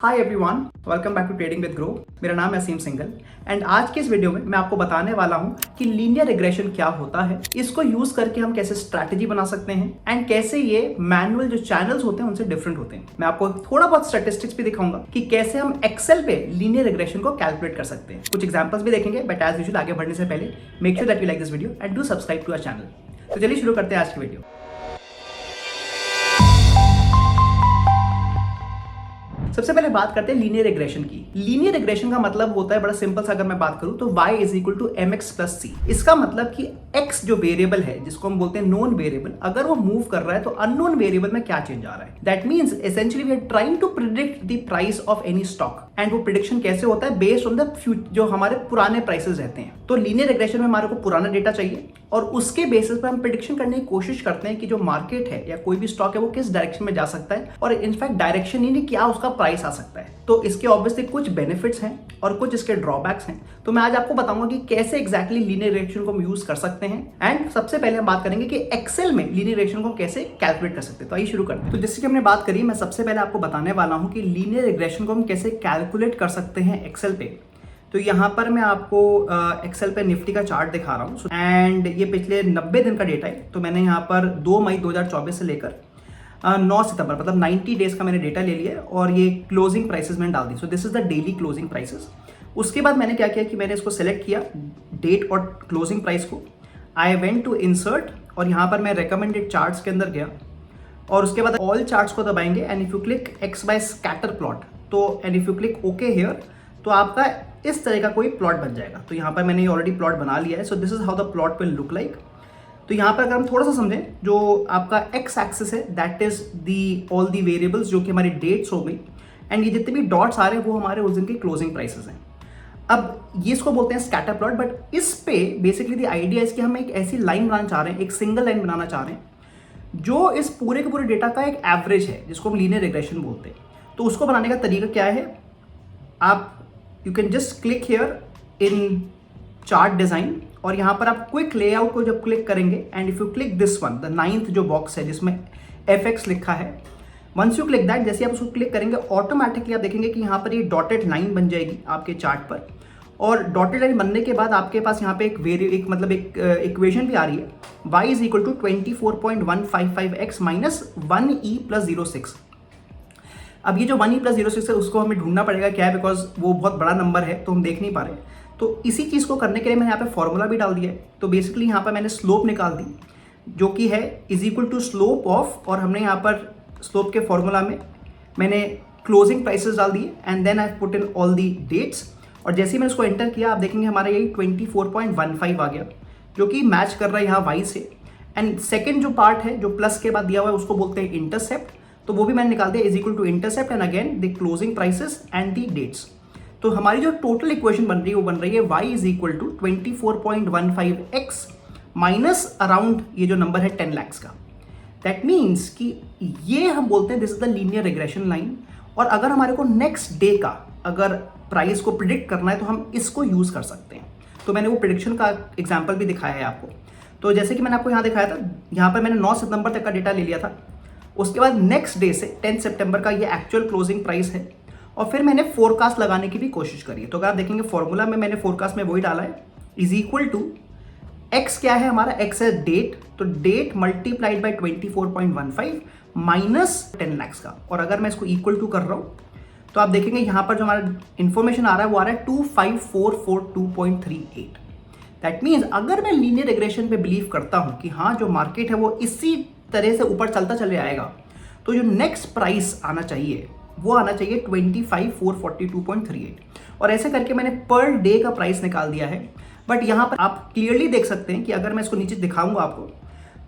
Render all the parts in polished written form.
Hi everyone, welcome back to trading with Groww. मेरा नाम है असीम सिंघल एंड आज के इस वीडियो में मैं आपको बताने वाला हूं कि लीनियर रिग्रेशन क्या होता है, इसको यूज करके हम कैसे स्ट्रैटेजी बना सकते हैं एंड कैसे ये मैनुअल जो चैनल्स होते हैं उनसे डिफरेंट होते हैं। मैं आपको थोड़ा बहुत स्टैटिस्टिक्स भी दिखाऊंगा कि कैसे हम एक्सेल पे लीनियर रिग्रेशन को कैलकुलेट कर सकते हैं। कुछ एग्जांपल्स भी देखेंगे, बट एज यूजुअल आगे बढ़ने से पहले make sure that you like this video and do subscribe to our channel. तो चलिए शुरू करते हैं आज की वीडियो। सबसे पहले बात करते हैं लीनियर रिग्रेशन की। लीनियर रिग्रेशन का मतलब होता है, बड़ा सिंपल सा अगर मैं बात करूं तो y is equal to mx plus C. इसका मतलब कि x जो वेरिएबल है, जिसको हम बोलते हैं नोन वेरिएबल, अगर वो मूव कर रहा है तो अननोन वेरिएबल में क्या चेंज आ रहा है। That means essentially we are trying to predict the price of any stock and वो प्रिडिक्शन कैसे होता है बेस्ड ऑन द जो हमारे पुराने प्राइसेस रहते हैं। तो लीनियर रिग्रेशन में हमारे को पुराना डेटा चाहिए और उसके बेसिस पर हम प्रिडिक्शन करने की कोशिश करते हैं कि जो मार्केट है या कोई भी स्टॉक है वो किस डायरेक्शन में जा सकता है और इनफैक्ट डायरेक्शन ही नहीं, क्या उसका प्राइस आ सकता है। तो इसके ऑब्वियसली कुछ बेनिफिट्स हैं और कुछ इसके ड्रॉबैक्स हैं। तो मैं आज आपको बताऊंगा कि कैसे एग्जैक्टली लीनियर रिग्रेशन को हम यूज कर सकते हैं एंड सबसे पहले हम बात करेंगे कि एक्सेल में लीनियर रिग्रेशन को कैसे कैलकुलेट कर सकते हैं। तो आइए शुरू करते हैं। तो जैसे कि हमने बात करी, मैं सबसे पहले आपको बताने वाला हूं कि लीनियर रिग्रेशन को हम कैसे कैलकुलेट कर सकते हैं एक्सेल पे। तो यहाँ पर मैं आपको एक्सेल पे निफ्टी का चार्ट दिखा रहा हूँ एंड ये पिछले 90 दिन का डेटा है। तो मैंने यहाँ पर 2 मई 2024 से लेकर 9 सितंबर मतलब 90 डेज का मैंने डेटा ले लिया और ये क्लोजिंग प्राइसेस मैंने डाल दी। So this is the daily closing prices. उसके बाद मैंने क्या किया कि मैंने इसको सेलेक्ट किया डेट और क्लोजिंग प्राइस को। आई वेंट टू इंसर्ट और यहाँ पर मैं रिकमेंडेड चार्ट्स के अंदर गया और उसके बाद ऑल चार्ट्स को दबाएंगे and if you click X by scatter plot तो and if you click okay here तो आपका इस तरह का कोई प्लॉट बन जाएगा। तो यहाँ पर मैंने ऑलरेडी प्लॉट बना लिया है। सो this is how the plot will look like. तो यहाँ पर अगर हम थोड़ा सा समझें, जो आपका एक्स एक्सिस है that is the all the variables जो कि हमारी डेट्स हो गई एंड ये जितने भी डॉट्स आ रहे हैं वो हमारे उस दिन के क्लोजिंग प्राइसेस हैं। अब ये इसको बोलते हैं स्कैटर प्लॉट, बट इस पे बेसिकली द आइडिया है कि हम एक ऐसी लाइन बनाना चाह रहे हैं, एक सिंगल लाइन बनाना चाह रहे हैं जो इस पूरे के पूरे डेटा का एक एवरेज है, जिसको हम लीनियर रिग्रेशन बोलते हैं। तो उसको बनाने का तरीका क्या है, आप you can just click here in chart design और यहाँ पर आप क्विक लेआउट को जब क्लिक करेंगे and if you click this one, the 9th जो बॉक्स है जिसमें FX लिखा है, वंस यू क्लिक दैट, जैसे आप उसको क्लिक करेंगे ऑटोमेटिकली आप देखेंगे कि यहाँ पर ये डॉटेड लाइन बन जाएगी आपके चार्ट पर। और डॉटेड लाइन बनने के बाद आपके पास यहाँ पे एक इक्वेशन भी आ रही है, y is equal to 24.155x minus 1e plus 06। अब ये जो 1e प्लस 06 है उसको हमें ढूंढना पड़ेगा क्या है, बिकॉज वो बहुत बड़ा नंबर है तो हम देख नहीं पा रहे। तो इसी चीज़ को करने के लिए मैंने यहाँ पे फॉर्मूला भी डाल दिया है। तो बेसिकली यहाँ पर मैंने स्लोप निकाल दी जो कि है is equal to slope of, और हमने यहाँ पर स्लोप के फॉर्मूला में मैंने क्लोजिंग प्राइसेस डाल दिए and then I put in all the dates. और जैसे ही मैंने उसको एंटर किया आप देखेंगे हमारा यही 24.15 आ गया जो कि मैच कर रहा है यहाँ वाई से। एंड सेकेंड जो पार्ट है जो प्लस के बाद दिया हुआ है उसको बोलते हैं इंटरसेप्ट, तो वो भी मैंने निकाल दिया is equal to intercept and again the closing prices and the dates. तो हमारी जो टोटल इक्वेशन बन रही है वो बन रही है y is equal to 24.15x minus around ये जो नंबर है 10 lakhs का। दैट मीन्स कि ये हम बोलते हैं this is the linear regression line. और अगर हमारे को नेक्स्ट डे का अगर प्राइस को प्रिडिक्ट करना है तो हम इसको यूज कर सकते हैं। तो मैंने वो प्रिडिक्शन का एग्जाम्पल भी दिखाया है आपको। तो जैसे कि मैंने आपको यहाँ दिखाया था, यहाँ पर मैंने 9 सितंबर तक का डेटा ले लिया था। उसके बाद नेक्स्ट डे से 10 सितंबर का ये एक्चुअल क्लोजिंग प्राइस है और फिर मैंने फोरकास्ट लगाने की भी कोशिश करी है। तो अगर आप देखेंगे फॉर्मूला में मैंने फोरकास्ट में वही डाला है, इज इक्वल टू एक्स क्या है हमारा, एक्स है डेट, तो date multiplied by 24.15 minus 10 lakhs का। और अगर मैं इसको इक्वल टू कर रहा हूँ तो आप देखेंगे यहाँ पर जो हमारा इन्फॉर्मेशन आ रहा है वो आ रहा है 25442.38। दैट मीन्स अगर मैं लीनियर रिग्रेशन पे बिलीव करता हूँ कि हाँ जो मार्केट है वो इसी तरह से ऊपर चलता चले आएगा, तो जो नेक्स्ट प्राइस आना चाहिए वो आना चाहिए 25,442.38। और ऐसे करके मैंने पर डे का प्राइस निकाल दिया है। बट यहाँ पर आप क्लियरली देख सकते हैं कि अगर मैं इसको नीचे दिखाऊंगा आपको,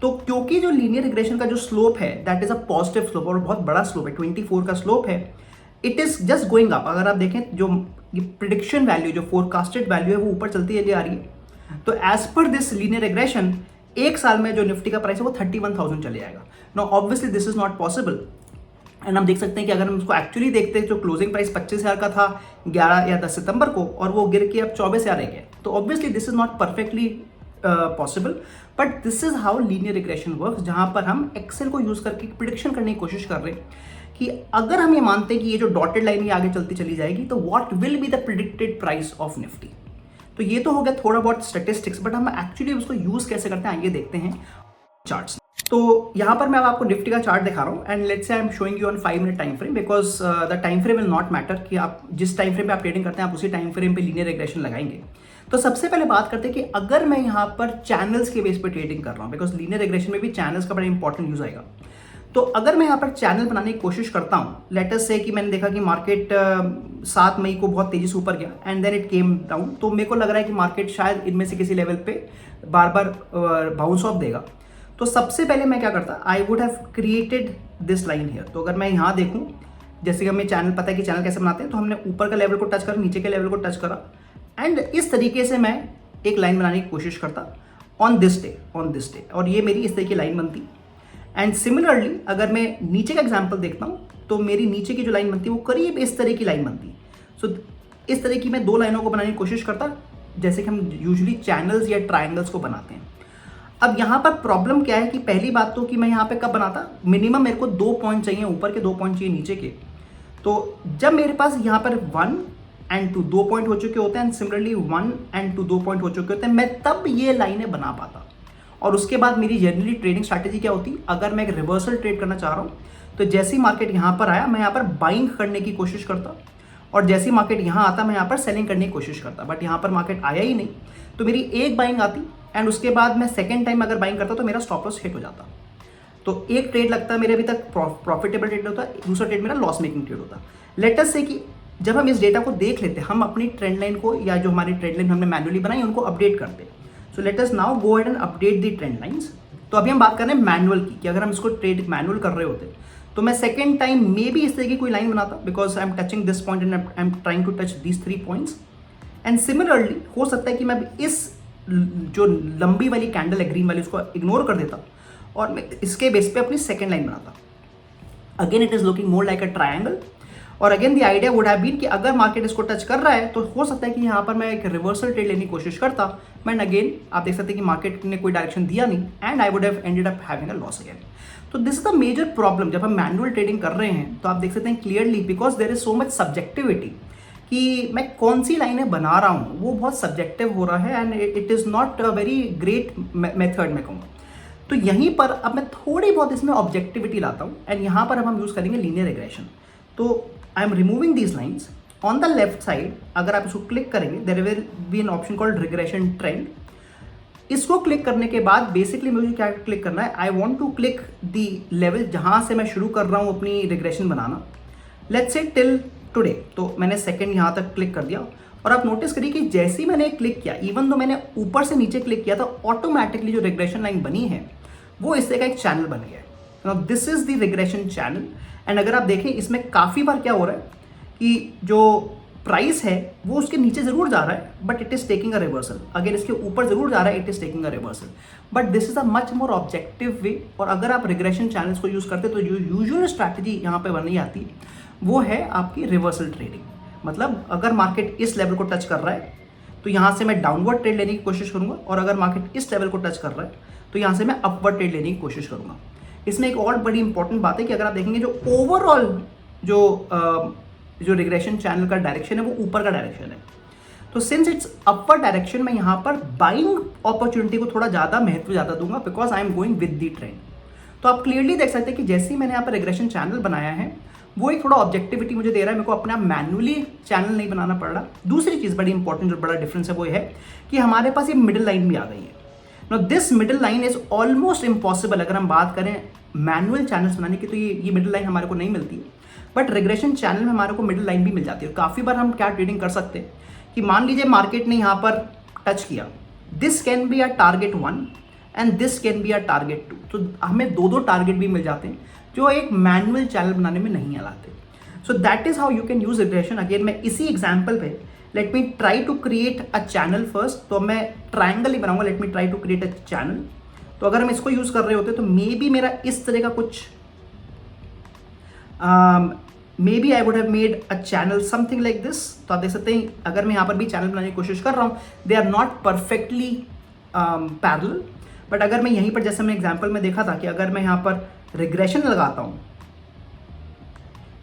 तो क्योंकि जो लीनियर रिग्रेशन का जो स्लोप है that is a positive slope और बहुत बड़ा स्लोप है, 24 का स्लोप है, it is just going up. अगर आप देखें जो प्रिडिक्शन वैल्यू जो फोरकास्टेड वैल्यू है वो ऊपर चलती चली आ रही है। तो as per this linear regression एक साल में जो निफ्टी का प्राइस है वो 31,000 चले जाएगा। No obviously this is not possible. And हम देख सकते हैं कि अगर हम उसको एक्चुअली देखते हैं, जो क्लोजिंग प्राइस 25,000 का था 11 या 10 सितंबर को और वो गिर के अब 24,000 रह गया, तो obviously this is not perfectly possible, but this is how linear regression works, जहां पर हम एक्सेल को यूज करके प्रिडिक्शन करने की कोशिश कर रहे हैं कि अगर हम ये मानते हैं कि ये जो डॉटेड लाइन ये आगे चलती चली जाएगी तो what will be the predicted price of Nifty. तो ये तो हो गया थोड़ा बहुत स्टैटिस्टिक्स, बट हम एक्चुअली उसको यूज कैसे करते हैं आइए देखते हैं चार्ट्स। तो यहाँ पर मैं अब आपको निफ्टी का चार्ट दिखा रहा हूँ and let's say I am showing you on 5 minute time frame, because the time frame will not matter कि आप जिस टाइम फ्रेम पे आप ट्रेडिंग करते हैं आप उसी टाइम फ्रेम पे लीनियर रिग्रेशन लगाएंगे। तो सबसे पहले बात करते हैं कि अगर मैं यहाँ पर चैनल्स के बेस पे ट्रेडिंग कर रहा हूँ, बिकॉज लीनियर रिग्रेशन में भी चैनल्स का बड़ा इंपॉर्टेंट यूज आएगा। तो अगर मैं यहाँ पर चैनल बनाने की कोशिश करता हूँ, लेट अस से कि मैंने देखा कि मार्केट 7 मई को बहुत तेजी से ऊपर गया and then it came down, तो मेरे को लग रहा है कि मार्केट शायद इनमें से किसी लेवल पे बार बार बाउंस ऑफ देगा। तो सबसे पहले मैं क्या करता, आई would have created this line here. तो अगर मैं यहाँ देखूँ, जैसे कि हमें चैनल पता है कि चैनल कैसे बनाते हैं, तो हमने ऊपर का लेवल को टच करा, नीचे के लेवल को टच करा एंड इस तरीके से मैं एक लाइन बनाने की कोशिश करता ऑन दिस डे, और ये मेरी इस तरह की लाइन बनती। एंड सिमिलरली अगर मैं नीचे का एग्जाम्पल देखता हूँ तो मेरी नीचे की जो लाइन बनती है वो करीब इस तरह की लाइन बनती है। सो इस तरह की मैं 2 लाइनों को बनाने की कोशिश करता, जैसे कि हम यूजुअली चैनल्स या ट्राइंगल्स को बनाते हैं। अब यहाँ पर प्रॉब्लम क्या है कि पहली बात तो कि मैं यहाँ पे कब बनाता, मिनिमम मेरे को 2 पॉइंट चाहिए ऊपर के, 2 पॉइंट चाहिए नीचे के। तो जब मेरे पास यहाँ पर 1 एंड 2 2 पॉइंट हो चुके होते हैं एंड सिमिलरली 1 एंड 2 2 पॉइंट हो चुके होते हैं, मैं तब ये लाइनें बना पाता। और उसके बाद मेरी जनरली ट्रेडिंग स्ट्रैटेजी क्या होती, अगर मैं एक रिवर्सल ट्रेड करना चाह रहा हूँ तो जैसे ही मार्केट यहाँ पर आया मैं यहाँ पर बाइंग करने की कोशिश करता, और जैसे ही मार्केट यहाँ आता मैं यहाँ पर सेलिंग करने की कोशिश करता। बट यहाँ पर मार्केट आया ही नहीं, तो मेरी एक बाइंग आती एंड उसके बाद मैं सेकेंड टाइम अगर बाइंग करता तो मेरा स्टॉप लॉस हिट हो जाता। तो एक ट्रेड लगता है मेरे अभी तक प्रॉफिटेबल ट्रेड होता, दूसरा ट्रेड मेरा लॉस मेकिंग ट्रेड होता। लेट अस से कि जब हम इस डेटा को देख लेते, हम अपनी ट्रेंड लाइन को या जो हमारी ट्रेंड लाइन हमने मैनुअली बनाई उनको अपडेट करते। So let us now go ahead and update the trend lines. तो अभी हम बात कर रहे हैं मैनुअल की, कि अगर हम इसको ट्रेड मैनुअल कर रहे होते तो मैं सेकेंड टाइम मे बी इस तरह की कोई लाइन बनाता, because I am touching this point and I am trying to touch these 3 points. And similarly हो सकता है कि मैं इस जो लंबी वाली कैंडल है ग्रीन वाली उसको इग्नोर कर देता और मैं इसके बेस पे अपनी सेकेंड लाइन बनाता। Again it is looking more like a triangle, और again the idea would have been कि अगर मार्केट इसको टच कर रहा है तो हो सकता है कि यहाँ पर मैं एक रिवर्सल ट्रेड लेने की कोशिश करता, बट अगेन आप देख सकते हैं कि मार्केट ने कोई डायरेक्शन दिया नहीं and I would have ended up having a loss again. तो this is the major problem जब हम मैनुअल ट्रेडिंग कर रहे हैं। तो आप देख सकते हैं clearly, because there is so much subjectivity कि मैं कौन सी लाइनें बना रहा हूँ वो बहुत सब्जेक्टिव हो रहा है and it is not a very great method मैं कहूँगा। तो यहीं पर अब मैं थोड़ी बहुत इसमें ऑब्जेक्टिविटी लाता हूँ एंड यहाँ पर अब हम यूज़ करेंगे लीनियर रिग्रेशन। तो I am removing these lines on the left side. अगर आप इसको क्लिक करेंगे there will be an option called regression trend. इसको क्लिक करने के बाद बेसिकली मुझे क्या क्लिक करना है, I want to click the level जहाँ से मैं शुरू कर रहा हूँ अपनी रिग्रेशन बनाना, लेट्स से टिल टुडे। तो मैंने सेकंड यहाँ तक क्लिक कर दिया और आप नोटिस करिए कि जैसे ही मैंने क्लिक किया, इवन तो मैंने ऊपर से नीचे क्लिक किया था, ऑटोमेटिकली जो रिग्रेशन लाइन बनी है वो इस तरह का एक चैनल बन गया है। Now this is the regression channel. And अगर आप देखें इसमें काफ़ी बार क्या हो रहा है कि जो प्राइस है वो उसके नीचे जरूर जा रहा है but it is taking a reversal, अगर इसके ऊपर जरूर जा रहा है it is taking a reversal, but this is a much more objective way. और अगर आप रिग्रेशन चैनल्स को यूज करते तो जो यूजुअल स्ट्रैटेजी यहाँ पे बननी आती है वो है आपकी रिवर्सल ट्रेडिंग। मतलब अगर मार्केट इस लेवल को टच कर रहा है तो यहाँ से मैं डाउनवर्ड ट्रेड लेने की कोशिश करूंगा, और अगर मार्केट इस लेवल को टच कर रहा है तो यहाँ से मैं अपवर्ड ट्रेड लेने की कोशिश करूंगा। इसमें एक और बड़ी इंपॉर्टेंट बात है कि अगर आप देखेंगे जो ओवरऑल जो रिग्रेशन चैनल का डायरेक्शन है वो ऊपर का डायरेक्शन है। तो सिंस इट्स अपर डायरेक्शन मैं यहाँ पर बाइंग अपॉर्चुनिटी को थोड़ा ज़्यादा महत्व ज़्यादा दूंगा, because I am going with the trend. तो आप क्लियरली देख सकते हैं कि जैसे ही मैंने यहाँ पर रिग्रेशन चैनल बनाया है वो एक थोड़ा ऑब्जेक्टिविटी मुझे दे रहा है, मेरे को अपना मैनुअली चैनल नहीं बनाना पड़ रहा। दूसरी चीज़ बड़ी इंपॉर्टेंट जो बड़ा डिफरेंस है वो है कि हमारे पास ये मिडिल लाइन भी आ गई है। No this middle line is almost impossible. अगर हम बात करें मैनुअल चैनल्स बनाने की तो ये मिडिल लाइन हमारे को नहीं मिलती है, बट रिग्रेशन चैनल में हमारे को मिडिल लाइन भी मिल जाती है। और काफ़ी बार हम क्या ट्रेडिंग कर सकते हैं कि मान लीजिए मार्केट ने यहाँ पर टच किया, this can be a target 1 and this can be a target 2। तो हमें दो टारगेट भी मिल जाते हैं जो एक मैनुअल चैनल बनाने में नहीं आते। So that is how you can use regression. Again मैं इसी एग्जाम्पल पे let me try to create a channel first. तो मैं ट्राइंगल ही बनाऊंगा, let me try to create a channel. तो अगर हम इसको यूज कर रहे होते तो मे बी मेरा इस तरह का कुछ maybe I would have made a channel something like this. तो आप देख सकते हैं अगर मैं यहाँ पर भी चैनल बनाने की कोशिश कर रहा हूँ, they are not perfectly parallel. But अगर मैं यहीं पर, जैसे मैं एग्जांपल में देखा था कि अगर मैं यहाँ पर रिग्रेशन लगाता हूँ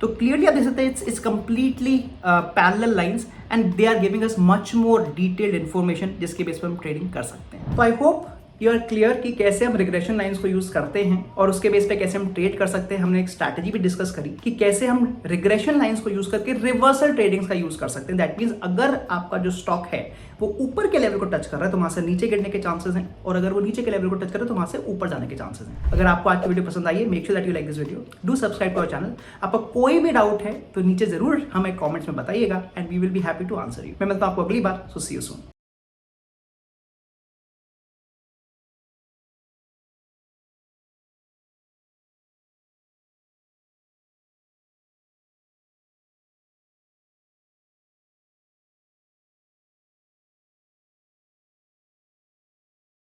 तो क्लियरली आप देख सकते हैं it's completely parallel lines and they are giving us much more detailed information जिसके बेस पर हम ट्रेडिंग कर सकते हैं। तो I hope you are clear कि कैसे हम रिग्रेशन लाइंस को यूज करते हैं और उसके बेस पे कैसे हम ट्रेड कर सकते हैं। हमने एक स्ट्रैटेजी भी डिस्कस करी कि कैसे हम रिग्रेशन लाइंस को यूज करके रिवर्सल ट्रेडिंग्स का यूज कर सकते हैं। दैट मींस अगर आपका जो स्टॉक है वो ऊपर के लेवल को टच कर रहा है तो वहां से नीचे गिरने के चांसेस हैं, और अगर वो नीचे के लेवल को टच कर रहा है तो वहां से ऊपर जाने के चांसेस हैं। अगर आपको आज की वीडियो पसंद आई है, make sure that you like this video, do subscribe to our channel. आपका कोई भी डाउट है तो नीचे जरूर हमें कॉमेंट्स में बताइएगा and we will be happy to answer you. मैं मिलता हूं आपको अगली बार, so see you soon.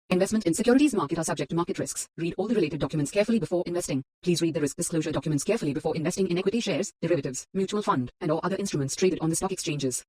Investment in securities market are subject to market risks. Read all the related documents carefully before investing. Please read the risk disclosure documents carefully before investing in equity shares, derivatives, mutual fund, and or other instruments traded on the stock exchanges.